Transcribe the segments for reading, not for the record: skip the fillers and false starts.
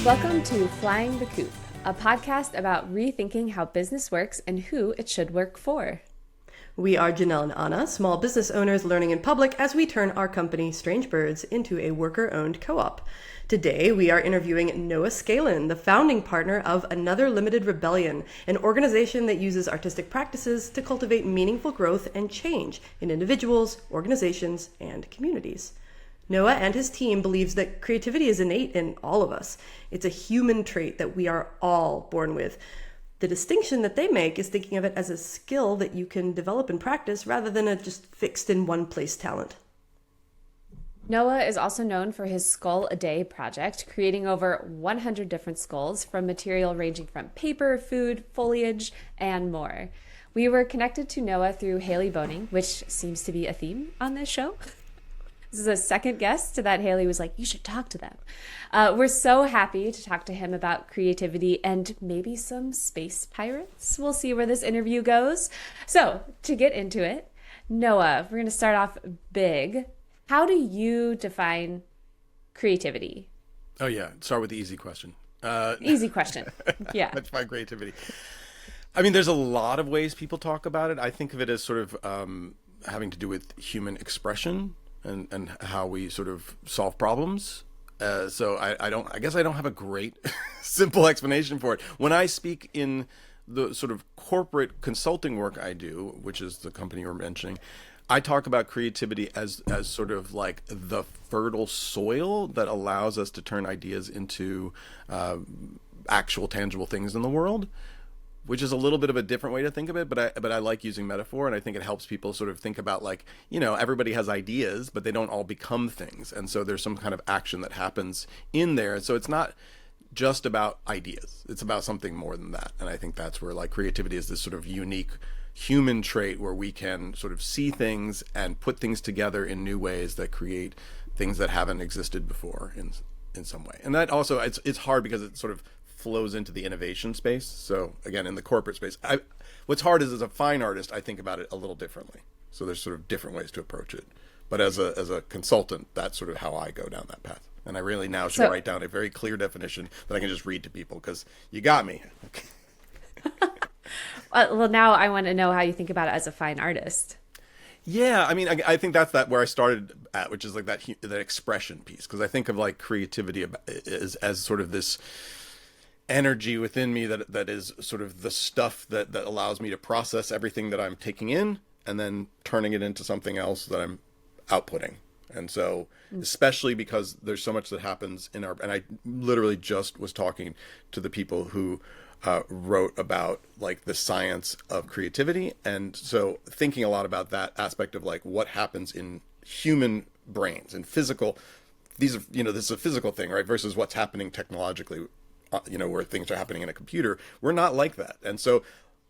Welcome to Flying the Coop, a podcast about rethinking how business works and who it should work for. We are Janelle and Anna, small business owners learning in public as we turn our company, Strange Birds, into a worker-owned co-op. Today, we are interviewing Noah Scalin, the founding partner of Another Limited Rebellion, an organization that uses artistic practices to cultivate meaningful growth and change in individuals, organizations, and communities. Noah and his team believes that creativity is innate in all of us. It's a human trait that we are all born with. The distinction that they make is thinking of it as a skill that you can develop and practice rather than a just fixed in one place talent. Noah is also known for his Skull a Day project, creating over 100 different skulls from material ranging from paper, food, foliage, and more. We were connected to Noah through Haley Boning, which seems to be a theme on this show. This is a second guest that Haley was like, you should talk to them. We're so happy to talk to him about creativity and maybe some space pirates. We'll see where this interview goes. So to get into it, Noah, we're going to start off big. How do you define creativity? Oh, yeah. Start with the easy question. Easy question. Yeah. Define creativity. I mean, there's a lot of ways people talk about it. I think of it as sort of having to do with human expression and how we sort of solve problems. So I guess I don't have a great simple explanation for it. When I speak in the sort of corporate consulting work I do, which is the company you're mentioning, I talk about creativity as sort of like the fertile soil that allows us to turn ideas into actual tangible things in the world, which is a little bit of a different way to think of it, but I like using metaphor, and I think it helps people sort of think about, like, you know, everybody has ideas, but they don't all become things, and so there's some kind of action that happens in there. So it's not just about ideas; it's about something more than that. And I think that's where, like, creativity is this sort of unique human trait where we can sort of see things and put things together in new ways that create things that haven't existed before in some way. And that also it's hard because it sort of flows into the innovation space. So again, in the corporate space, what's hard is, as a fine artist, I think about it a little differently. So there's sort of different ways to approach it. But as a consultant, that's sort of how I go down that path. And I really now should write down a very clear definition that I can just read to people, because you got me. Well, now I want to know how you think about it as a fine artist. Yeah, I mean, I think that's where I started at, which is like that expression piece, because I think of like creativity as sort of this energy within me that is sort of the stuff that allows me to process everything that I'm taking in and then turning it into something else that I'm outputting. And so, especially because there's so much that happens and I literally just was talking to the people who wrote about like the science of creativity. And so thinking a lot about that aspect of like what happens in human brains and physical, this is a physical thing, right? Versus what's happening technologically, where things are happening in a computer. We're not like that. And so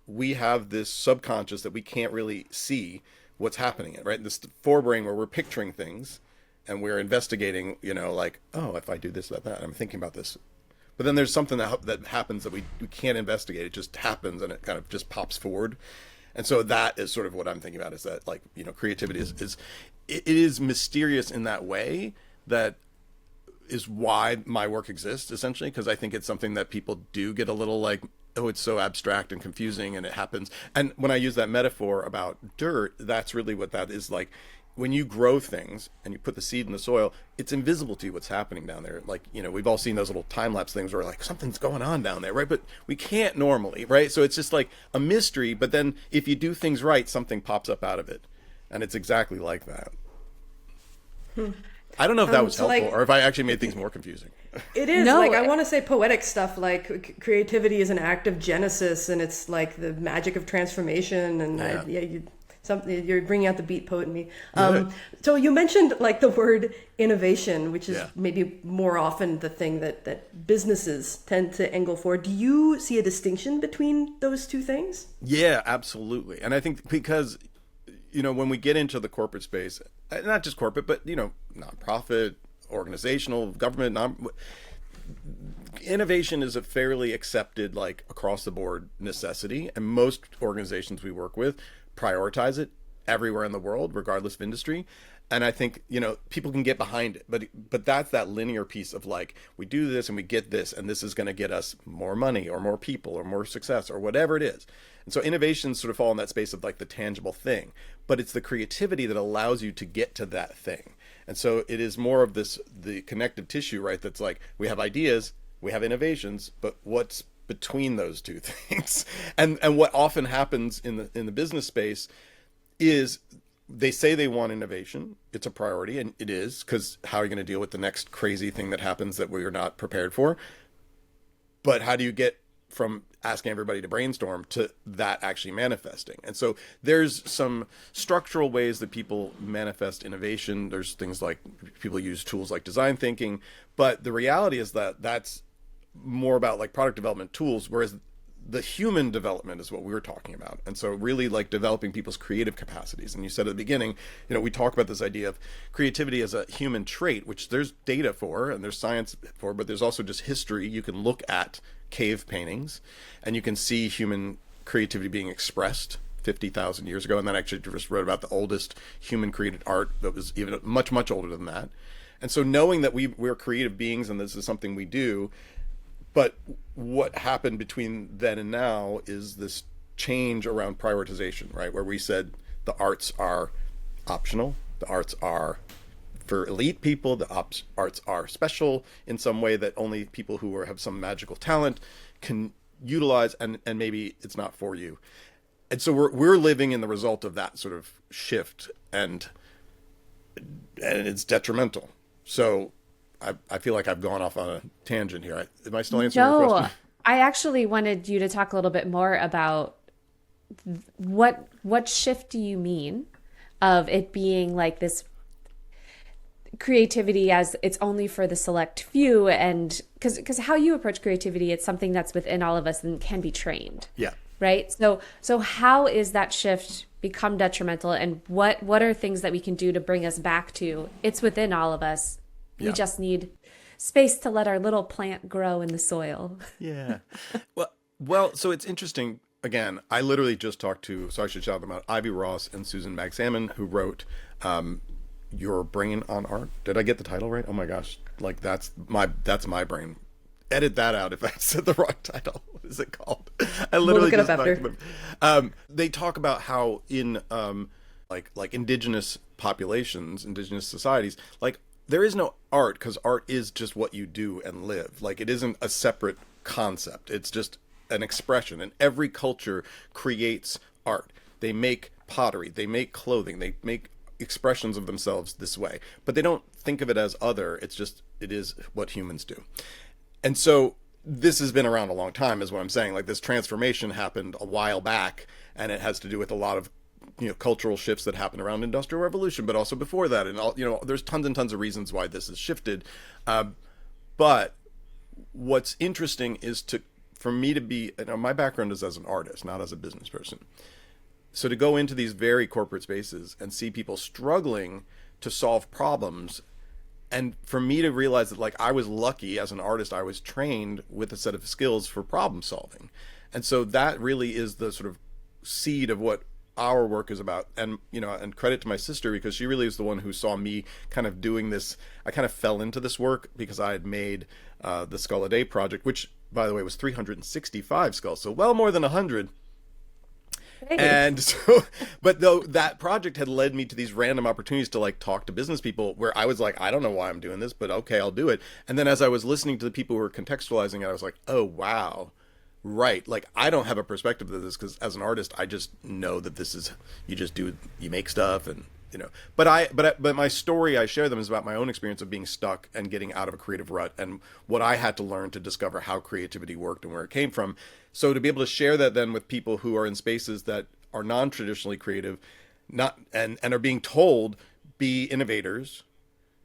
we have this subconscious that we can't really see what's happening in, right? This forebrain where we're picturing things and we're investigating, like, oh, if I do this, that, I'm thinking about this. But then there's something that happens that we can't investigate. It just happens and it kind of just pops forward. And so that is sort of what I'm thinking about, is that, like, creativity is mysterious in that way. That is why my work exists, essentially, because I think it's something that people do get a little like, oh, it's so abstract and confusing and it happens. And when I use that metaphor about dirt, that's really what that is like. When you grow things and you put the seed in the soil, it's invisible to you what's happening down there. Like, we've all seen those little time-lapse things where like something's going on down there, right? But we can't normally, right? So it's just like a mystery, but then if you do things right, something pops up out of it. And it's exactly like that. I don't know if that was helpful, or if I actually made things more confusing. It is. No, I want to say poetic stuff, like creativity is an act of genesis, and it's like the magic of transformation. And you're bringing out the beat poet in me. So you mentioned like the word innovation, which is maybe more often the thing that businesses tend to angle for. Do you see a distinction between those two things? Yeah, absolutely. And I think because when we get into the corporate space, not just corporate, but, nonprofit, organizational, government, innovation is a fairly accepted, like, across the board necessity. And most organizations we work with prioritize it everywhere in the world, regardless of industry. And I think, people can get behind it, but that's that linear piece of like, we do this and we get this, and this is going to get us more money or more people or more success or whatever it is. And so innovations sort of fall in that space of like the tangible thing, but it's the creativity that allows you to get to that thing. And so it is more of the connective tissue, right? That's like, we have ideas, we have innovations, but what's between those two things? And what often happens in the business space is they say they want innovation. It's a priority, and it is, because how are you going to deal with the next crazy thing that happens that we're not prepared for? But how do you get from asking everybody to brainstorm to that actually manifesting? And so there's some structural ways that people manifest innovation. There's things like people use tools like design thinking, but the reality is that that's more about like product development tools, whereas the human development is what we were talking about. And so really like developing people's creative capacities. And you said at the beginning, we talk about this idea of creativity as a human trait, which there's data for and there's science for, but there's also just history. You can look at cave paintings and you can see human creativity being expressed 50,000 years ago. And then I actually just wrote about the oldest human created art that was even much, much older than that. And so knowing that we're creative beings and this is something we do, but what happened between then and now is this change around prioritization, right? Where we said the arts are optional, the arts are for elite people, the arts are special in some way that only people who have some magical talent can utilize, and maybe it's not for you. And so we're living in the result of that sort of shift, and it's detrimental. So I feel like I've gone off on a tangent here. Am I still answering your question? I actually wanted you to talk a little bit more about what shift do you mean of it being like this creativity as it's only for the select few, and because how you approach creativity, it's something that's within all of us and can be trained. Yeah. Right. So how is that shift become detrimental, and what are things that we can do to bring us back to it's within all of us? We just need space to let our little plant grow in the soil. Yeah. Well, so it's interesting. Again, I literally just talked to, so I should shout them out, Ivy Ross and Susan Magsamen, who wrote Your Brain on Art. Did I get the title right? Oh my gosh. Like that's my brain. Edit that out if I said the wrong title. What is it called? I literally we'll look it just up after. them. They talk about how in like indigenous populations, indigenous societies, like there is no art because art is just what you do and live. Like it isn't a separate concept. It's just an expression, and every culture creates art. They make pottery, they make clothing, they make expressions of themselves this way, but they don't think of it as other. It is what humans do. And so this has been around a long time is what I'm saying. Like this transformation happened a while back, and it has to do with a lot of cultural shifts that happened around Industrial Revolution, but also before that, and all there's tons and tons of reasons why this has shifted. But what's interesting is for me to be, my background is as an artist, not as a business person. So to go into these very corporate spaces and see people struggling to solve problems, and for me to realize that like I was lucky as an artist, I was trained with a set of skills for problem solving. And so that really is the sort of seed of what our work is about. And and credit to my sister, because she really is the one who saw me kind of doing this. I kind of fell into this work because I had made the Skull a Day project, which by the way was 365 skulls, so well more than 100. Hey. And so, but though that project had led me to these random opportunities to like talk to business people where I was like, I don't know why I'm doing this, but okay, I'll do it. And then as I was listening to the people who were contextualizing it, I was like, oh wow, right. Like I don't have a perspective of this because as an artist, I just know that this is, you make stuff and but my story I share them is about my own experience of being stuck and getting out of a creative rut and what I had to learn to discover how creativity worked and where it came from. So to be able to share that then with people who are in spaces that are non-traditionally creative, and are being told be innovators.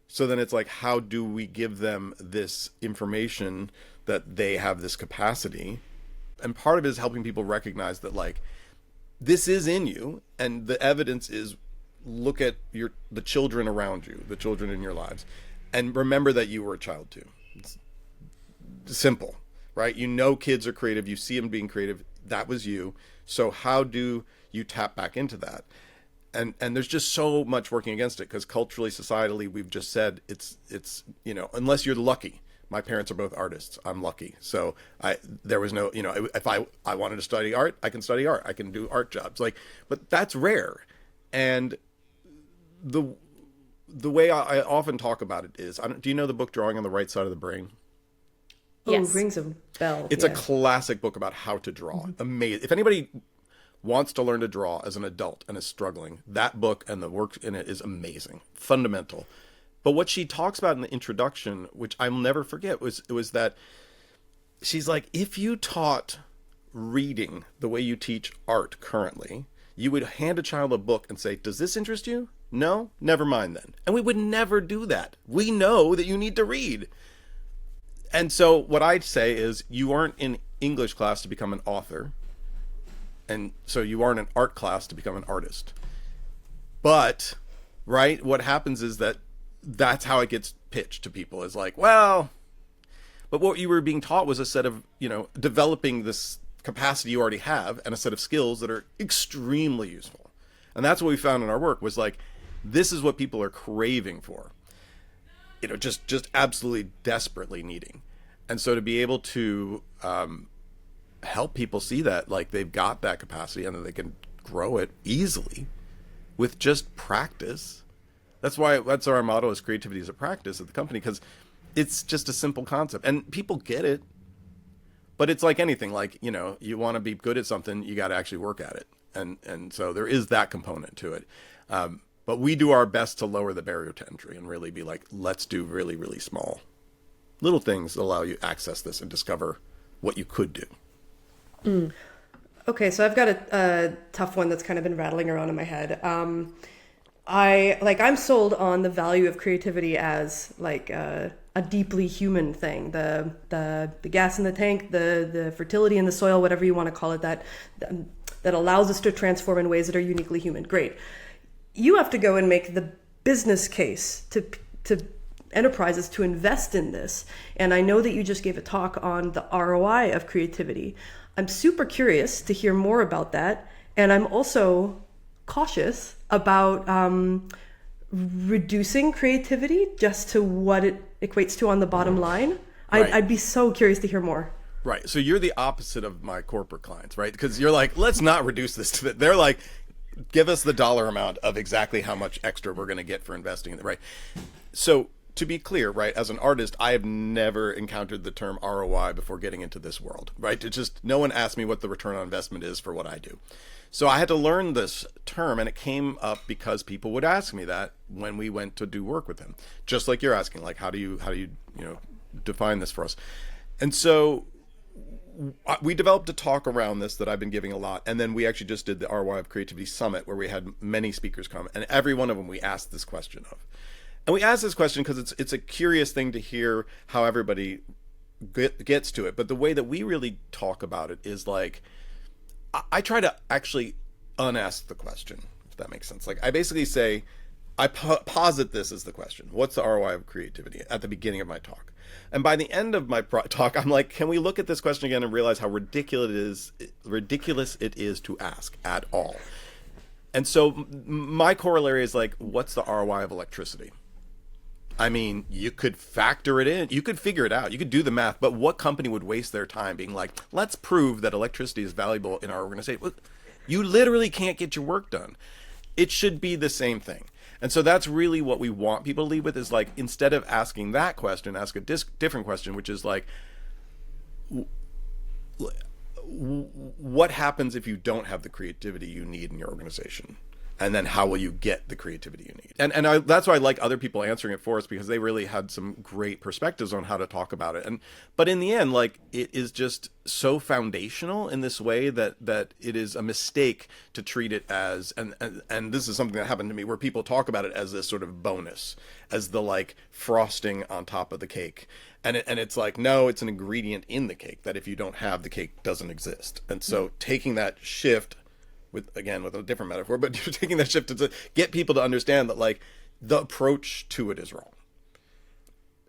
So then it's like, how do we give them this information that they have this capacity? And part of it is helping people recognize that like this is in you, and the evidence is look at the children around you, the children in your lives, and remember that you were a child too. It's simple, right? Kids are creative. You see them being creative. That was you. So how do you tap back into that? and there's just so much working against it because culturally, societally, we've just said it's unless you're lucky. My parents are both artists. I'm lucky. So there was no, if I wanted to study art, I can study art. I can do art jobs. But that's rare. And the way I often talk about it is, do you know the book Drawing on the Right Side of the Brain? Yes. Oh, rings a bell. It's a classic book about how to draw. Amazing. If anybody wants to learn to draw as an adult and is struggling, that book and the work in it is amazing, fundamental. But what she talks about in the introduction, which I'll never forget, was that she's like, if you taught reading the way you teach art currently, you would hand a child a book and say, does this interest you? No? Never mind then. And we would never do that. We know that you need to read. And so what I'd say is, you aren't in English class to become an author. And so you aren't in art class to become an artist. But, right, what happens is that's how it gets pitched to people, is like, well, but what you were being taught was a set of, developing this capacity you already have and a set of skills that are extremely useful. And that's what we found in our work, was like, this is what people are craving for, just absolutely desperately needing. And so to be able to help people see that, like, they've got that capacity and that they can grow it easily with just practice. That's our motto, is creativity is a practice at the company, because it's just a simple concept and people get it. But it's like anything, like, you want to be good at something, you got to actually work at it. And so there is that component to it. But we do our best to lower the barrier to entry and really be like, let's do really, really small little things that allow you to access this and discover what you could do. Okay, so I've got a tough one that's kind of been rattling around in my head. I'm sold on the value of creativity as like a deeply human thing. The gas in the tank, the fertility in the soil, whatever you want to call it, that allows us to transform in ways that are uniquely human. Great. You have to go and make the business case to enterprises to invest in this. And I know that you just gave a talk on the ROI of creativity. I'm super curious to hear more about that. And I'm also cautious about reducing creativity just to what it equates to on the bottom line. Right. I'd be so curious to hear more. Right. So you're the opposite of my corporate clients, right? Because you're like, let's not reduce this to that. They're like, give us the dollar amount of exactly how much extra we're going to get for investing in it, right? So to be clear, right, as an artist, I have never encountered the term ROI before getting into this world, right? It just, no one asked me what the return on investment is for what I do. So I had to learn this term, and it came up because people would ask me that when we went to do work with them, just like you're asking, like, how do you define this for us? And so we developed a talk around this that I've been giving a lot, and then we actually just did the ROI of Creativity Summit, where we had many speakers come, and every one of them we asked this question of. And we asked this question because it's a curious thing to hear how everybody gets to it. But the way that we really talk about it is like, I try to actually unask the question, if that makes sense. Like, I basically say, I posit this as the question: what's the ROI of creativity, at the beginning of my talk? And by the end of my talk, I'm like, can we look at this question again and realize how ridiculous it is to ask at all? And so my corollary is like, what's the ROI of electricity? I mean, you could factor it in, you could figure it out, you could do the math, but what company would waste their time being like, let's prove that electricity is valuable in our organization? Well, you literally can't get your work done. It should be the same thing. And so that's really what we want people to lead with, is like, instead of asking that question, ask a different question, which is like, what happens if you don't have the creativity you need in your organization? And then how will you get the creativity you need? And that's why I like other people answering it for us, because they really had some great perspectives on how to talk about it. But in the end, like, it is just so foundational in this way that it is a mistake to treat it as, and this is something that happened to me, where people talk about it as this sort of bonus, as the like frosting on top of the cake. And it's like, no, it's an ingredient in the cake that if you don't have, the cake doesn't exist. And so taking that shift, with a different metaphor, but you're taking that shift to get people to understand that, like, the approach to it is wrong.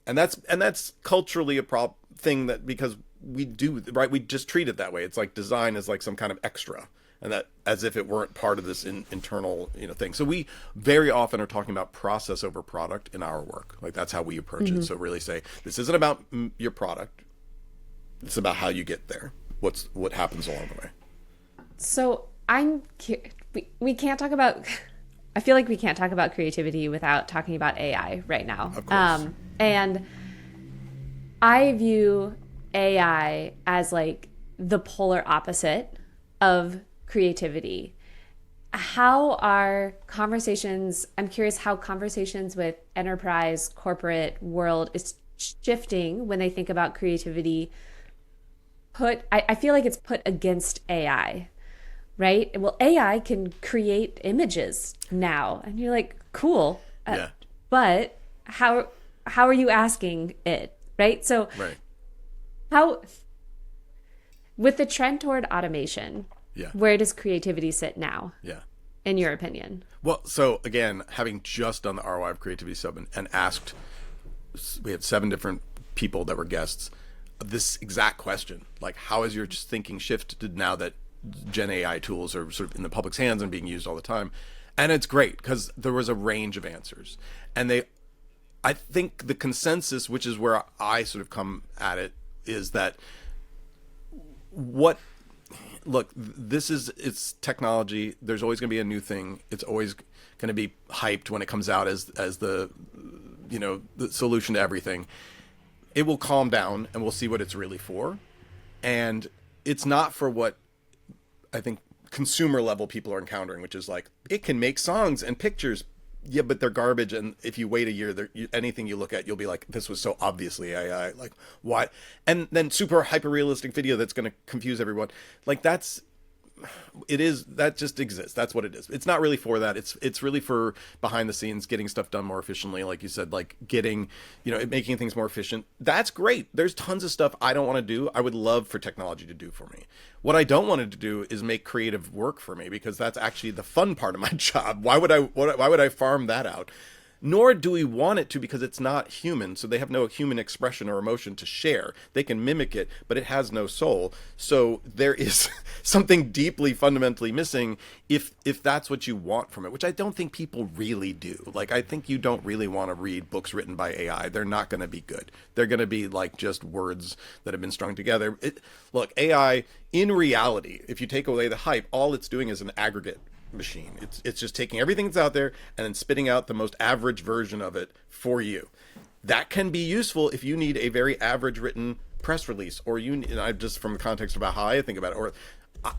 And that's culturally a thing, that because we do, right, we just treat it that way. It's like design is like some kind of extra, and that as if it weren't part of this internal, thing. So we very often are talking about process over product in our work. Like that's how we approach it. So really say, this isn't about your product. It's about how you get there. What happens along the way. So we can't talk about, I feel like we can't talk about creativity without talking about AI right now. Of course. And I view AI as like the polar opposite of creativity. How are conversations, I'm curious how conversations with enterprise, corporate world is shifting when they think about creativity. I feel like it's put against AI, right? Well, AI can create images now. And you're like, cool. Yeah. But how are you asking it, right? So Right. how, with the trend toward automation, Yeah. where does creativity sit now, Yeah. in your opinion? Well, so again, having just done the ROI of Creativity Sub and asked, we had 7 different people that were guests, this exact question, like how has your thinking shifted now that Gen AI tools are sort of in the public's hands and being used all the time? And it's great because there was a range of answers. And I think the consensus, which is where I sort of come at it, is that it's technology. There's always going to be a new thing. It's always going to be hyped when it comes out as the solution to everything. It will calm down and we'll see what it's really for. And it's not for what I think consumer level people are encountering, which is like, it can make songs and pictures. Yeah, but they're garbage. And if you wait a year, anything you look at, you'll be like, this was so obviously AI. Like, why? And then super hyper realistic video that's going to confuse everyone. Like that just exists. That's what it is. It's not really for that. It's really for behind the scenes, getting stuff done more efficiently. Like you said, like making things more efficient. That's great. There's tons of stuff I don't want to do. I would love for technology to do for me. What I don't want it to do is make creative work for me, because that's actually the fun part of my job. Why would I farm that out? Nor do we want it to, because it's not human. So they have no human expression or emotion to share. They can mimic it, but it has no soul. So there is something deeply fundamentally missing if that's what you want from it, which I don't think people really do. Like, I think you don't really want to read books written by AI. They're not going to be good. They're going to be like just words that have been strung together. Look, AI, in reality, if you take away the hype, all it's doing is an aggregate machine. It's just taking everything that's out there and then spitting out the most average version of it for you. That can be useful if you need a very average written press release, or I just, from the context about how I think about it, or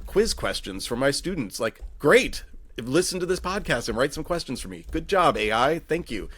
quiz questions for my students. Like, great, listen to this podcast and write some questions for me. Good job, AI. Thank you.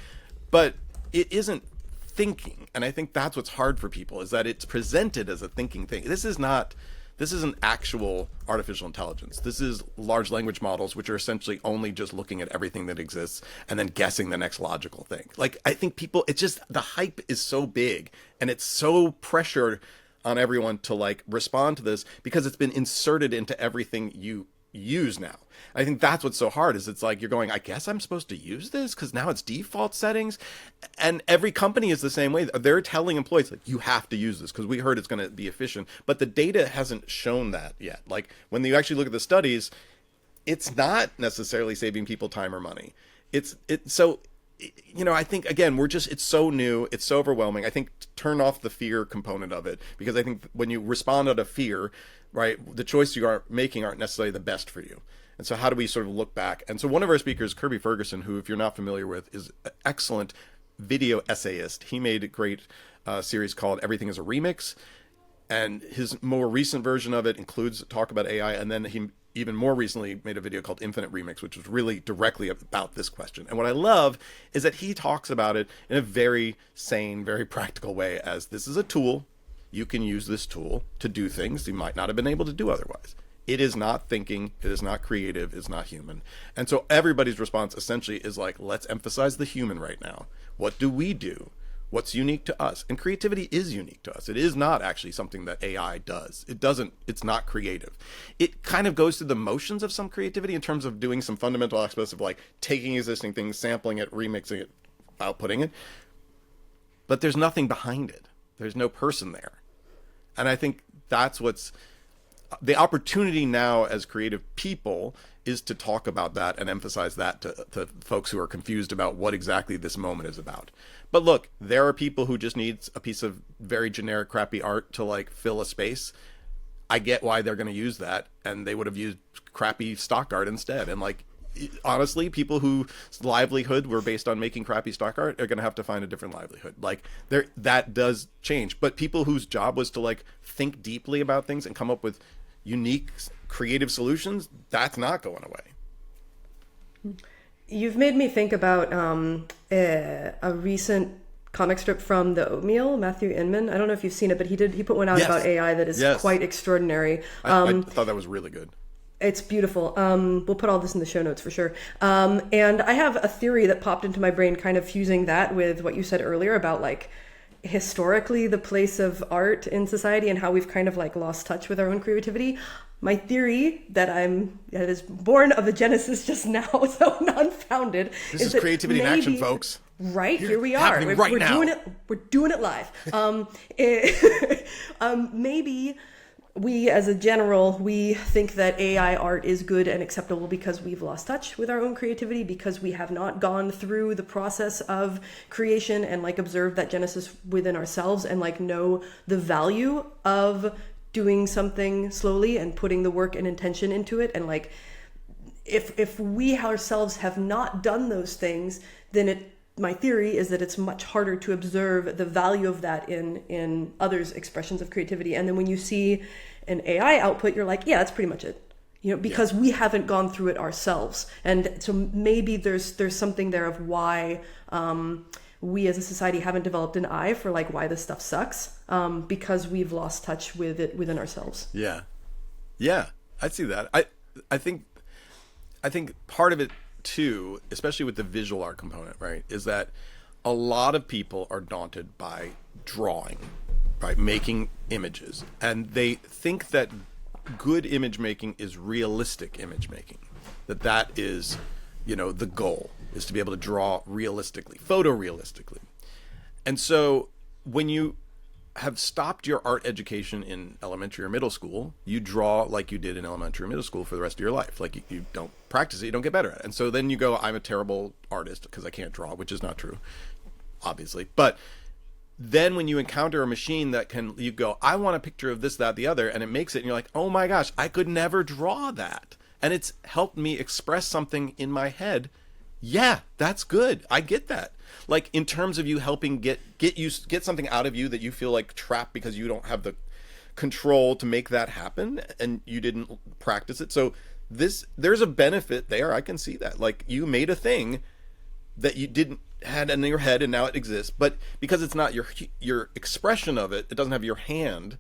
But it isn't thinking, and I think that's what's hard for people, is that it's presented as a thinking thing. This isn't actual artificial intelligence. This is large language models, which are essentially only just looking at everything that exists and then guessing the next logical thing. Like, I think people, it's just, the hype is so big and it's so pressured on everyone to like respond to this, because it's been inserted into everything you use now. I think that's what's so hard, is it's like you're going, I guess I'm supposed to use this because now it's default settings. And every company is the same way. They're telling employees, like, you have to use this because we heard it's going to be efficient. But the data hasn't shown that yet. Like, when you actually look at the studies, it's not necessarily saving people time or money. So I think, again, it's so new, it's so overwhelming. I think turn off the fear component of it, because I think when you respond out of fear, right, the choices you are making aren't necessarily the best for you. And so how do we sort of look back? And so one of our speakers, Kirby Ferguson, who, if you're not familiar with, is an excellent video essayist. He made a great series called Everything is a Remix. And his more recent version of it includes talk about AI. And then he even more recently made a video called Infinite Remix, which was really directly about this question. And what I love is that he talks about it in a very sane, very practical way, as this is a tool. You can use this tool to do things you might not have been able to do otherwise. It is not thinking, it is not creative, it's not human. And so everybody's response essentially is like, let's emphasize the human right now. What do we do? What's unique to us? And creativity is unique to us. It is not actually something that AI does. It's not creative. It kind of goes through the motions of some creativity in terms of doing some fundamental aspects of like taking existing things, sampling it, remixing it, outputting it. But there's nothing behind it. There's no person there. And I think that's what's the opportunity now as creative people is to talk about that and emphasize that to folks who are confused about what exactly this moment is about. But look, there are people who just need a piece of very generic, crappy art to like fill a space. I get why they're going to use that, and they would have used crappy stock art instead. And like, honestly, people whose livelihood were based on making crappy stock art are going to have to find a different livelihood. Like there, that does change. But people whose job was to like think deeply about things and come up with unique, creative solutions, that's not going away. You've made me think about a recent comic strip from the Oatmeal, Matthew Inman. I don't know if you've seen it, but he put one out Yes. about AI that is quite extraordinary. I thought that was really good. It's beautiful. We'll put all this in the show notes for sure. And I have a theory that popped into my brain, kind of fusing that with what you said earlier about like historically the place of art in society and how we've kind of like lost touch with our own creativity. My theory that is born of the genesis just now, so unfounded. This is creativity in action, folks. Right, here we are. We're now. doing it. We're doing it live. Maybe we, as a general, we think that AI art is good and acceptable because we've lost touch with our own creativity, because we have not gone through the process of creation and like observed that genesis within ourselves and like know the value of doing something slowly and putting the work and intention into it. And like, if we ourselves have not done those things, then my theory is that it's much harder to observe the value of that in others' expressions of creativity. And then when you see an AI output, you're like, yeah, that's pretty much it. Because we haven't gone through it ourselves. And so maybe there's something there of why we as a society haven't developed an eye for like why this stuff sucks, because we've lost touch with it within ourselves. Yeah, I see that. I think part of it too, especially with the visual art component, right, is that a lot of people are daunted by drawing, right, making images, and they think that good image making is realistic image making, that is, the goal is to be able to draw realistically, photorealistically. And so when you have stopped your art education in elementary or middle school, you draw like you did in elementary or middle school for the rest of your life. Like you don't practice it, you don't get better at it. And so then you go, I'm a terrible artist because I can't draw, which is not true, obviously. But then when you encounter a machine that you go, I want a picture of this, that, the other, and it makes it, and you're like, oh my gosh, I could never draw that. And it's helped me express something in my head. Yeah, that's good. I get that. Like in terms of you helping get something out of you that you feel like trapped because you don't have the control to make that happen and you didn't practice it. So there's a benefit there. I can see that. Like you made a thing that you didn't had in your head and now it exists, but because it's not your expression of it, it doesn't have your hand.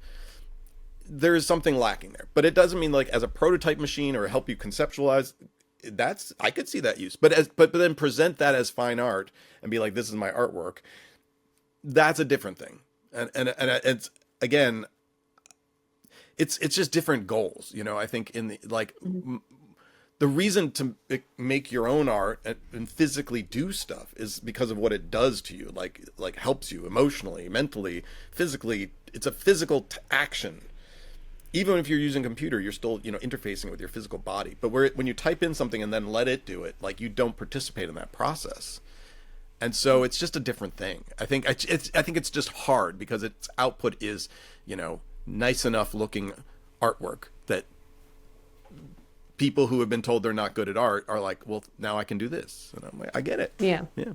There is something lacking there. But it doesn't mean like as a prototype machine or help you conceptualize. I could see that use, but then present that as fine art and be like, this is my artwork. That's a different thing. And it's, again, it's just different goals. I think in the, like, the reason to make your own art and physically do stuff is because of what it does to you, like helps you emotionally, mentally, physically. It's a physical action. Even if you're using a computer, you're still, interfacing with your physical body. But when you type in something and then let it do it, like you don't participate in that process. And so it's just a different thing. I think it's just hard because its output is, nice enough looking artwork that people who have been told they're not good at art are like, well, now I can do this. And I'm like, I get it. Yeah. Yeah.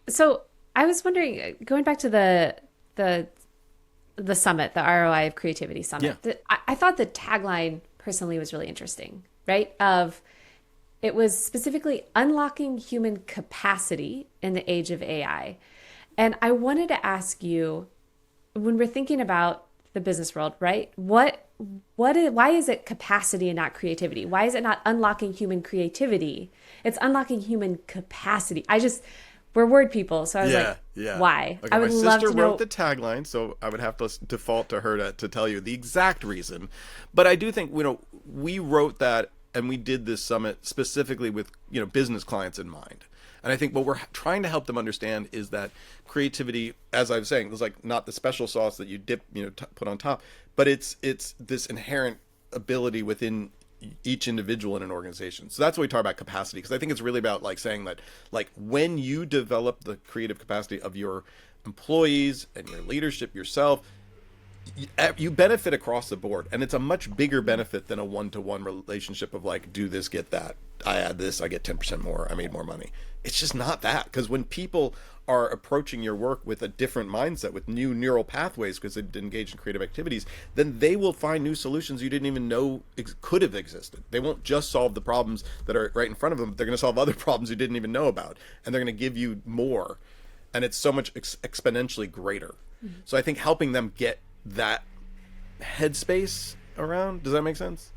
So I was wondering, going back to the summit, the ROI of Creativity Summit, Yeah. I thought the tagline personally was really interesting, right? It was specifically unlocking human capacity in the age of AI. And I wanted to ask you, when we're thinking about the business world, right? Why is it capacity and not creativity? Why is it not unlocking human creativity? It's unlocking human capacity. We're word people, so I was why? Okay, I would my love sister to know. wrote the tagline, so I would have to default to her to tell you the exact reason. But I do think, we wrote that and we did this summit specifically with, business clients in mind. And I think what we're trying to help them understand is that creativity, as I was saying, is like not the special sauce that you dip, put on top, but it's this inherent ability within each individual in an organization. So that's what we talk about capacity, because I think it's really about like saying that like when you develop the creative capacity of your employees and your leadership yourself, you benefit across the board, and it's a much bigger benefit than a one-to-one relationship of like, do this, get that, I add this, I get 10% more, I made more money. It's just not that, because when people are approaching your work with a different mindset, with new neural pathways, because they've engaged in creative activities, then they will find new solutions you didn't even know could have existed. They won't just solve the problems that are right in front of them, they're going to solve other problems you didn't even know about, and they're going to give you more, and it's so much exponentially greater. So I think helping them get that headspace around, does that make sense?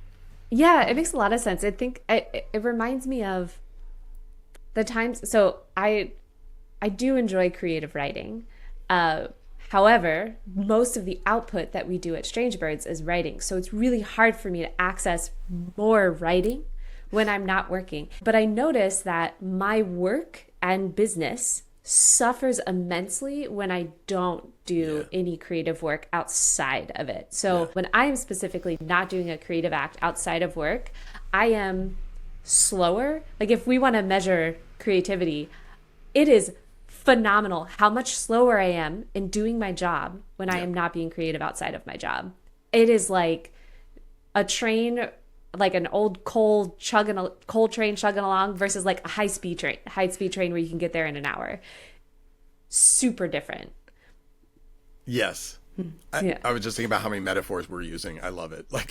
Yeah, it makes a lot of sense. I think it reminds me of the times. So I do enjoy creative writing. However, most of the output that we do at Strange Birds is writing. So it's really hard for me to access more writing when I'm not working. But I notice that my work and business suffers immensely when I don't do any creative work outside of it. So when I am specifically not doing a creative act outside of work, I am slower. Like if we want to measure creativity, it is phenomenal how much slower I am in doing my job when I am not being creative outside of my job. It is like a train, like an old coal train chugging along versus like a high speed train where you can get there in an hour. Super different. Yes. I was just thinking about how many metaphors we're using. I love it. Like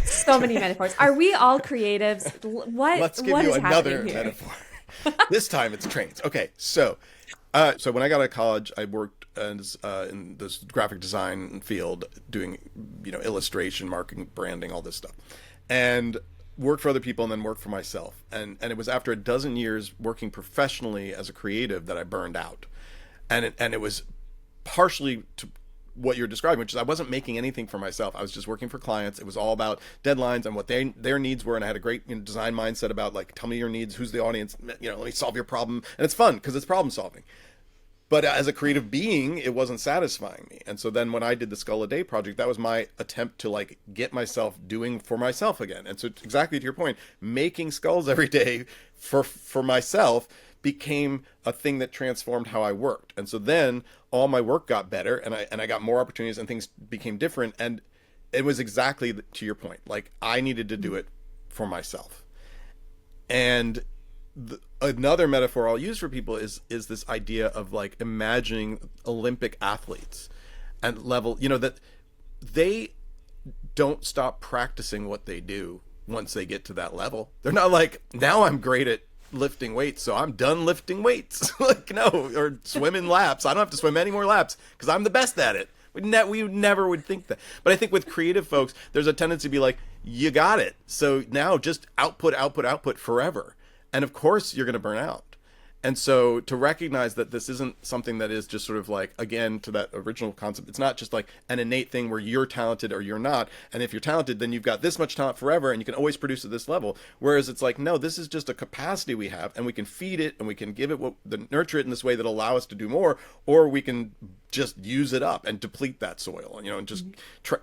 So many metaphors. Are we all creatives? Let's give you another metaphor. This time it's trains. Okay, so when I got out of college, I worked as in this graphic design field, doing illustration, marketing, branding, all this stuff, and worked for other people and then worked for myself. And it was after a dozen years working professionally as a creative that I burned out, and it was partially to what you're describing, which is I wasn't making anything for myself. I was just working for clients. It was all about deadlines and what their needs were. And I had a great design mindset about like, tell me your needs, who's the audience, let me solve your problem. And it's fun because it's problem solving. But as a creative being, it wasn't satisfying me. And so then when I did the Skull a Day project, that was my attempt to like get myself doing for myself again. And so exactly to your point, making skulls every day for myself became a thing that transformed how I worked. And so then all my work got better, and I got more opportunities, and things became different. And it was exactly to your point. Like I needed to do it for myself. And another metaphor I'll use for people is this idea of like imagining Olympic athletes and level, that they don't stop practicing what they do once they get to that level. They're not like, now I'm great at lifting weights, so I'm done lifting weights. Like, no, or swimming laps. I don't have to swim any more laps because I'm the best at it. We never would think that. But I think with creative folks, there's a tendency to be like, you got it. So now just output forever. And of course you're going to burn out. And so to recognize that this isn't something that is just sort of like, again, to that original concept, it's not just like an innate thing where you're talented or you're not. And if you're talented, then you've got this much talent forever and you can always produce at this level. Whereas it's like, no, this is just a capacity we have, and we can feed it and we can give it nurture it in this way that'll allow us to do more, or we can just use it up and deplete that soil, and just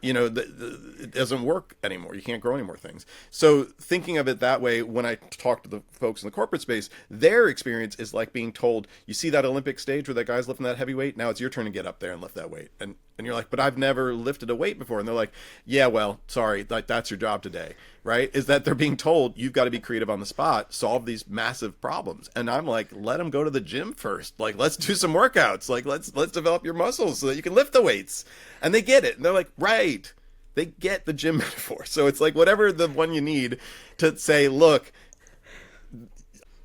it doesn't work anymore. You can't grow any more things. So thinking of it that way, when I talk to the folks in the corporate space, their experience is like being told, you see that Olympic stage where that guy's lifting that heavy weight? Now it's your turn to get up there and lift that weight. And you're like, but I've never lifted a weight before. And they're like, yeah, well, sorry, like that's your job today, right? Is that they're being told, you've got to be creative on the spot, solve these massive problems. And I'm like, let them go to the gym first. Like, let's do some workouts. Like, let's develop your muscles so that you can lift the weights. And they get it. And they're like, right. They get the gym metaphor. So it's like whatever the one you need to say, look.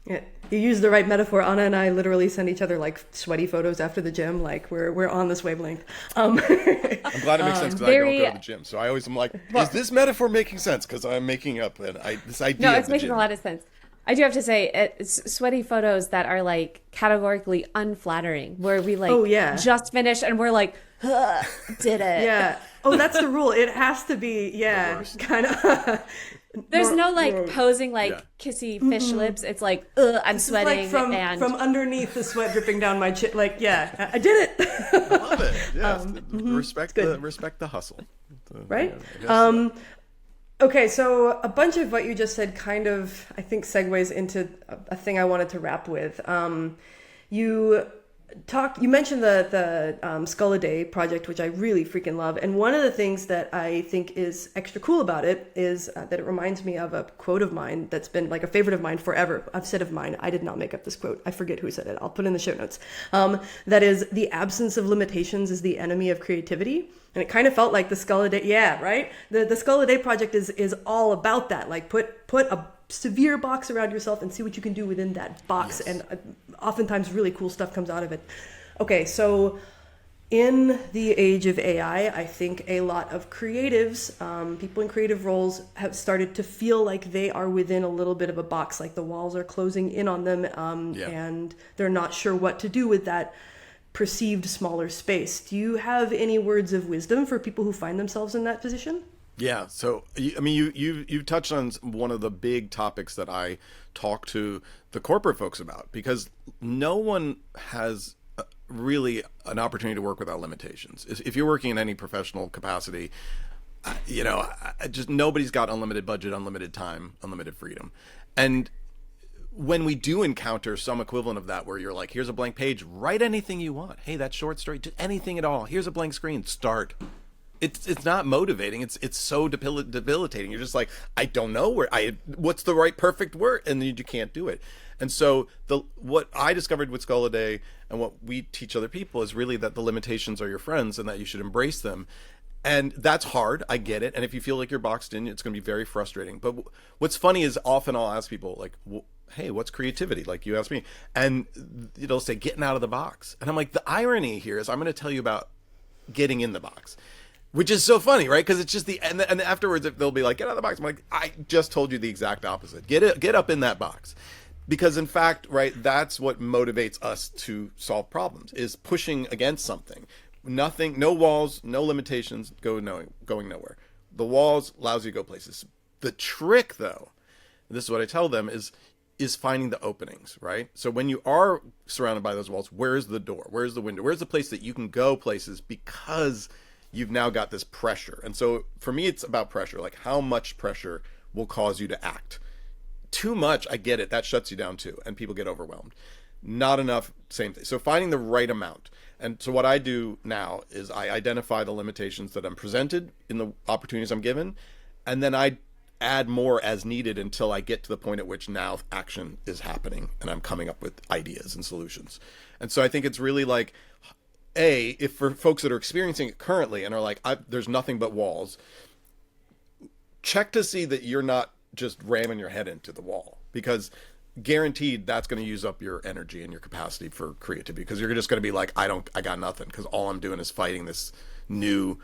Yeah, you use the right metaphor. Anna and I literally send each other like sweaty photos after the gym. Like we're on this wavelength. I'm glad it makes sense because I don't go to the gym. So I always am like, is this metaphor making sense? Because I'm making up this idea. No, it's making a lot of sense. I do have to say, it's sweaty photos that are like categorically unflattering, where we like just finished and we're like, did it. Yeah. Oh, that's the rule. It has to be, yeah, worst. kind of. There's no like posing like Yeah. kissy fish lips. It's like, ugh, I'm It's sweating. like from and underneath, the sweat dripping down my chin. Like, yeah, I did it. I love it. Yes. Respect the hustle. Right? Yeah, Okay, so a bunch of what you just said kind of, I think, segues into a thing I wanted to wrap with. You mentioned the Skull a Day project, which I really freaking love. And one of the things that I think is extra cool about it is that it reminds me of a quote of mine that's been like a favorite of mine forever. I've said of mine. I did not make up this quote. I forget who said it. I'll put it in the show notes. That is, the absence of limitations is the enemy of creativity. And it kind of felt like the Skull a Day. Yeah, right? The Skull a Day project is all about that. Like put a severe box around yourself and see what you can do within that box. Yes. And oftentimes really cool stuff comes out of it. Okay, so in the age of AI, I think a lot of creatives, people in creative roles, have started to feel like they are within a little bit of a box, like the walls are closing in on them, and they're not sure what to do with that perceived smaller space. Do you have any words of wisdom for people who find themselves in that position? Yeah. So, I mean, you've touched on one of the big topics that I talk to the corporate folks about, because no one has really an opportunity to work without limitations. If you're working in any professional capacity, just nobody's got unlimited budget, unlimited time, unlimited freedom. And when we do encounter some equivalent of that, where you're like, here's a blank page, write anything you want. Hey, that short story, do anything at all. Here's a blank screen, start. It's not motivating. It's so debilitating. You're just like, I don't know what's the right perfect word, and then you can't do it. And so what I discovered with Skull a Day and what we teach other people is really that the limitations are your friends and that you should embrace them. And that's hard. I get it. And if you feel like you're boxed in, it's going to be very frustrating. But what's funny is often I'll ask people like, hey, what's creativity? Like you asked me, and they'll say getting out of the box. And I'm like, the irony here is I'm going to tell you about getting in the box. Which is so funny, right? Because it's just and afterwards they'll be like, get out of the box. I'm like, I just told you the exact opposite. Get up in that box. Because in fact, right, that's what motivates us to solve problems, is pushing against something. Nothing, no walls, no limitations, going nowhere. The walls allows you to go places. The trick, though, this is what I tell them, is finding the openings, right? So when you are surrounded by those walls, where's the door? Where's the window? Where's the place that you can go places because you've now got this pressure? And so for me, it's about pressure. Like, how much pressure will cause you to act? Too much, I get it. That shuts you down too, and people get overwhelmed. Not enough, same thing. So finding the right amount. And so what I do now is I identify the limitations that I'm presented in the opportunities I'm given, and then I add more as needed until I get to the point at which now action is happening and I'm coming up with ideas and solutions. And so I think it's really like, if for folks that are experiencing it currently and are like, there's nothing but walls, check to see that you're not just ramming your head into the wall, because guaranteed that's going to use up your energy and your capacity for creativity, because you're just going to be like, I got nothing, because all I'm doing is fighting this new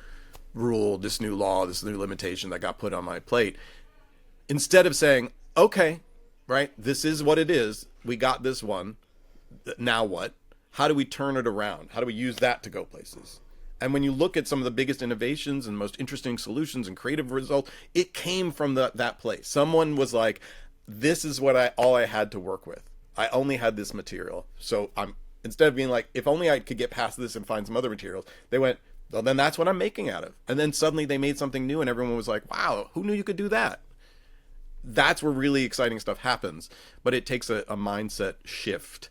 rule, this new law, this new limitation that got put on my plate. Instead of saying, okay, right, this is what it is, we got this one, now what? How do we turn it around? How do we use that to go places? And when you look at some of the biggest innovations and most interesting solutions and creative results, it came from that place. Someone was like, this is what all I had to work with. I only had this material. So instead of being like, if only I could get past this and find some other materials, they went, well, then that's what I'm making out of. And then suddenly they made something new and everyone was like, wow, who knew you could do that? That's where really exciting stuff happens. But it takes a mindset shift.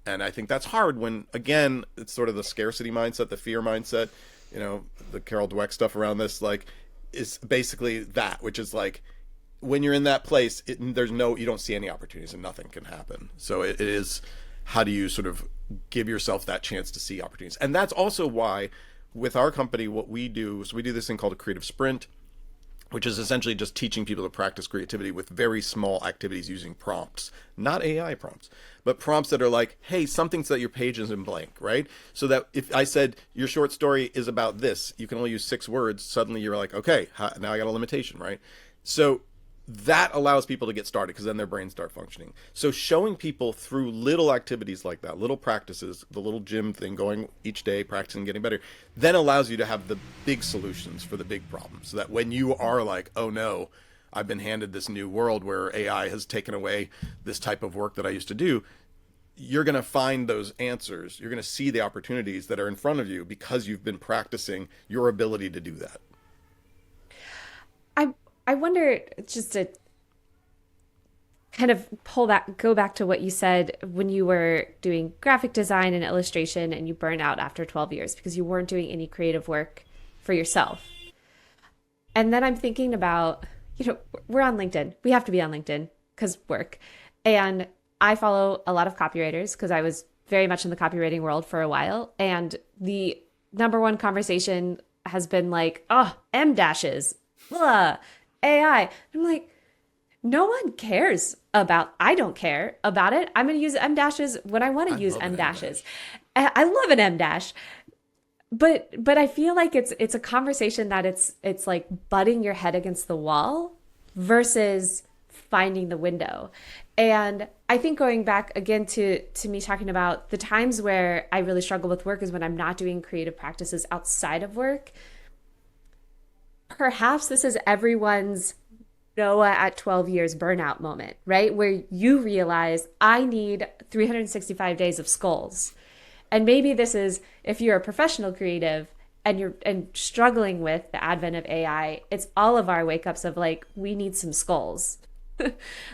And I think that's hard when, again, it's sort of the scarcity mindset, the fear mindset, the Carol Dweck stuff around this, like, is basically that, which is like, when you're in that place, you don't see any opportunities and nothing can happen. So it is, how do you sort of give yourself that chance to see opportunities? And that's also why with our company, what we do, so we do this thing called a creative sprint, which is essentially just teaching people to practice creativity with very small activities using prompts, not AI prompts, but prompts that are like, hey, something so that your page isn't blank, right? So that if I said your short story is about this, you can only use 6 words, suddenly you're like, okay, now I got a limitation, right? So that allows people to get started because then their brains start functioning. So showing people through little activities like that, little practices, the little gym thing, going each day, practicing, getting better, then allows you to have the big solutions for the big problems. So that when you are like, oh no, I've been handed this new world where AI has taken away this type of work that I used to do, you're going to find those answers. You're going to see the opportunities that are in front of you because you've been practicing your ability to do that. I wonder, just to kind of go back to what you said when you were doing graphic design and illustration and you burned out after 12 years because you weren't doing any creative work for yourself. And then I'm thinking about, we're on LinkedIn. We have to be on LinkedIn because work. And I follow a lot of copywriters because I was very much in the copywriting world for a while. And the number one conversation has been like, oh, M dashes, blah, AI. I'm like, no one cares I don't care about it. I'm going to use M dashes when I want to use M dashes. I love an M dash. But I feel like it's a conversation that it's like butting your head against the wall versus finding the window. And I think going back again to me talking about the times where I really struggle with work is when I'm not doing creative practices outside of work. Perhaps this is everyone's Noah at 12 years burnout moment, right? Where you realize I need 365 days of skulls. And maybe this is, if you're a professional creative and you're struggling with the advent of AI, it's all of our wake ups of like, we need some skulls.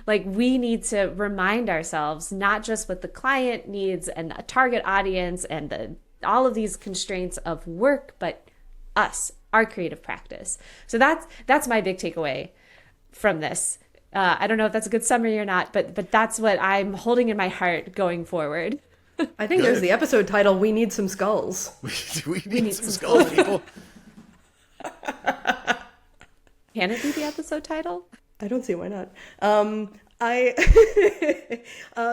Like we need to remind ourselves not just what the client needs and a target audience and all of these constraints of work, but us, our creative practice. So that's my big takeaway from this. I don't know if that's a good summary or not, but that's what I'm holding in my heart going forward. I think there's the episode title, We Need Some Skulls. we need some skulls, people. Can it be the episode title? I don't see why not.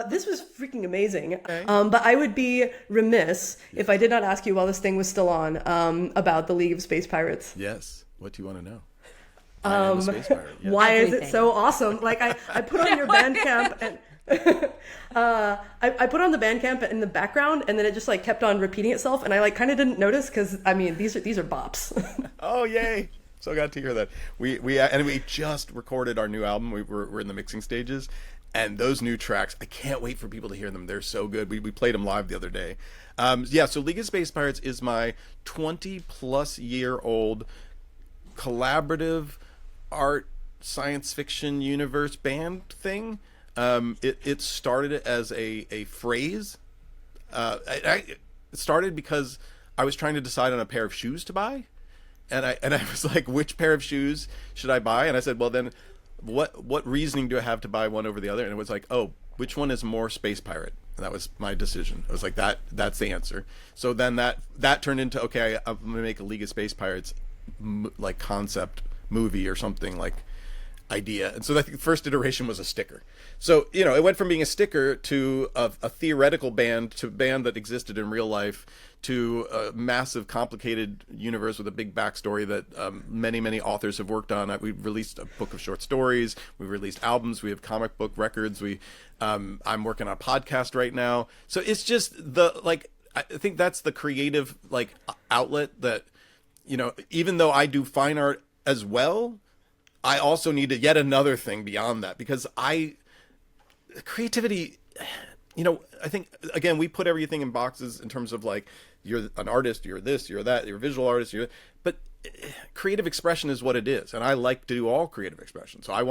This was freaking amazing. Okay. But I would be remiss if I did not ask you while this thing was still on about the League of Space Pirates. Yes. What do you want to know? I am a space pirate. Yes. Why is it so awesome? Like I put on your Bandcamp and I put on the Bandcamp in the background and then it just like kept on repeating itself and I like kind of didn't notice because I mean these are bops. Oh yay! So glad to hear that. We just recorded our new album. We're in the mixing stages, and those new tracks, I can't wait for people to hear them. They're so good. We played them live the other day. So League of Space Pirates is my 20+ year old collaborative art science fiction universe band thing. It started as a phrase. It started because I was trying to decide on a pair of shoes to buy. And I was like, which pair of shoes should I buy? And I said, well, then what reasoning do I have to buy one over the other? And it was like, oh, which one is more space pirate? And that was my decision. I was like, that's the answer. So then that turned into, okay, I'm going to make a League of Space Pirates like concept movie or something, like idea. And so I think the first iteration was a sticker. So, it went from being a sticker to a theoretical band to a band that existed in real life to a massive, complicated universe with a big backstory that many, many authors have worked on. We've released a book of short stories. We've released albums. We have comic book records. I'm working on a podcast right now. So it's just I think that's the creative outlet that, even though I do fine art as well, I also need yet another thing beyond that because creativity, I think, again, we put everything in boxes in terms of like, you're an artist, you're this, you're that, you're a visual artist, but creative expression is what it is. And I like to do all creative expression. So I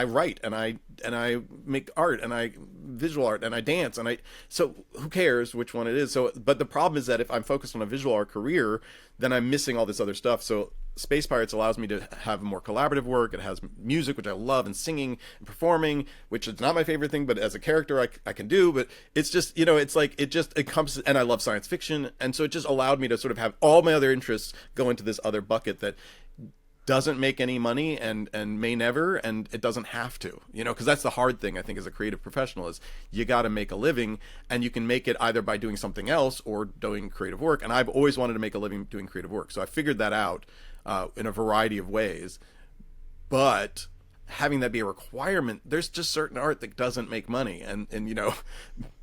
write and I make art and I visual art and I dance so who cares which one it is? So, but the problem is that if I'm focused on a visual art career, then I'm missing all this other stuff. So Space Pirates allows me to have more collaborative work. It has music, which I love, and singing and performing, which is not my favorite thing, but as a character I can do. But it's just, it's like it just encompasses, and I love science fiction. And so it just allowed me to sort of have all my other interests go into this other bucket that doesn't make any money and may never, and it doesn't have to, because that's the hard thing, I think, as a creative professional is you got to make a living, and you can make it either by doing something else or doing creative work. And I've always wanted to make a living doing creative work. So I figured that out in a variety of ways. But having that be a requirement, there's just certain art that doesn't make money. And you know,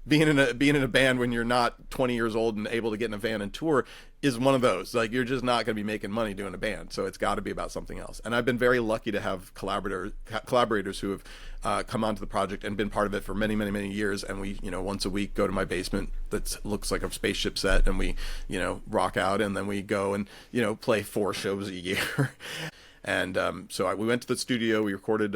being in a band when you're not 20 years old and able to get in a van and tour is one of those. Like, you're just not going to be making money doing a band. So it's got to be about something else. And I've been very lucky to have collaborators who have come onto the project and been part of it for many, many, many years. And we, you know, once a week go to my basement that looks like a spaceship set, and we, you know, rock out, and then we go and, you know, play 4 shows a year. And we went to the studio, we recorded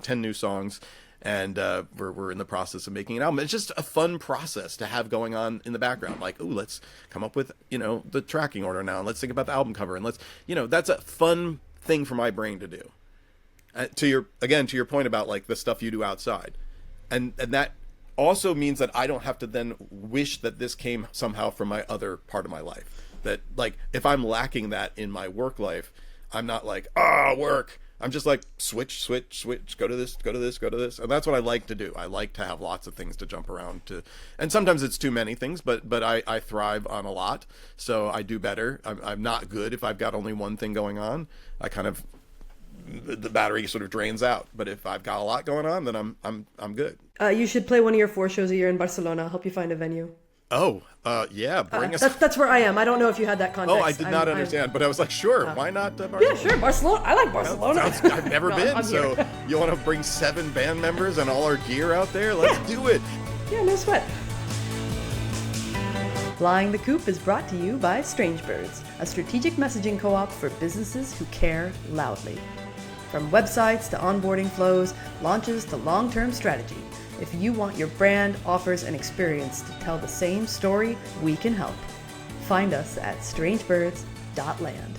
10 new songs, and we're in the process of making an album. It's just a fun process to have going on in the background. Like, ooh, let's come up with, you know, the tracking order now, and let's think about the album cover, and let's, you know, that's a fun thing for my brain to do. To your point about like the stuff you do outside, and that also means that I don't have to then wish that this came somehow from my other part of my life. That, like, if I'm lacking that in my work life, I'm not like, work. I'm just like, switch, go to this. And that's what I like to do. I like to have lots of things to jump around to. And sometimes it's too many things, but I thrive on a lot. So I do better. I'm not good if I've got only one thing going on. I kind of, the battery sort of drains out. But if I've got a lot going on, then I'm good. You should play one of your 4 shows a year in Barcelona. I'll help you find a venue. Oh, yeah, bring us. That's where I am. I don't know if you had that context. Oh, I did not understand, but I was like, sure, why not Barcelona? Yeah, sure, Barcelona. I like Barcelona. I've never been, so you want to bring 7 band members and all our gear out there? Let's do it. Yeah, no sweat. Flying the Coop is brought to you by Strange Birds, a strategic messaging co-op for businesses who care loudly. From websites to onboarding flows, launches to long-term strategy, if you want your brand, offers, and experience to tell the same story, we can help. Find us at strangebirds.land.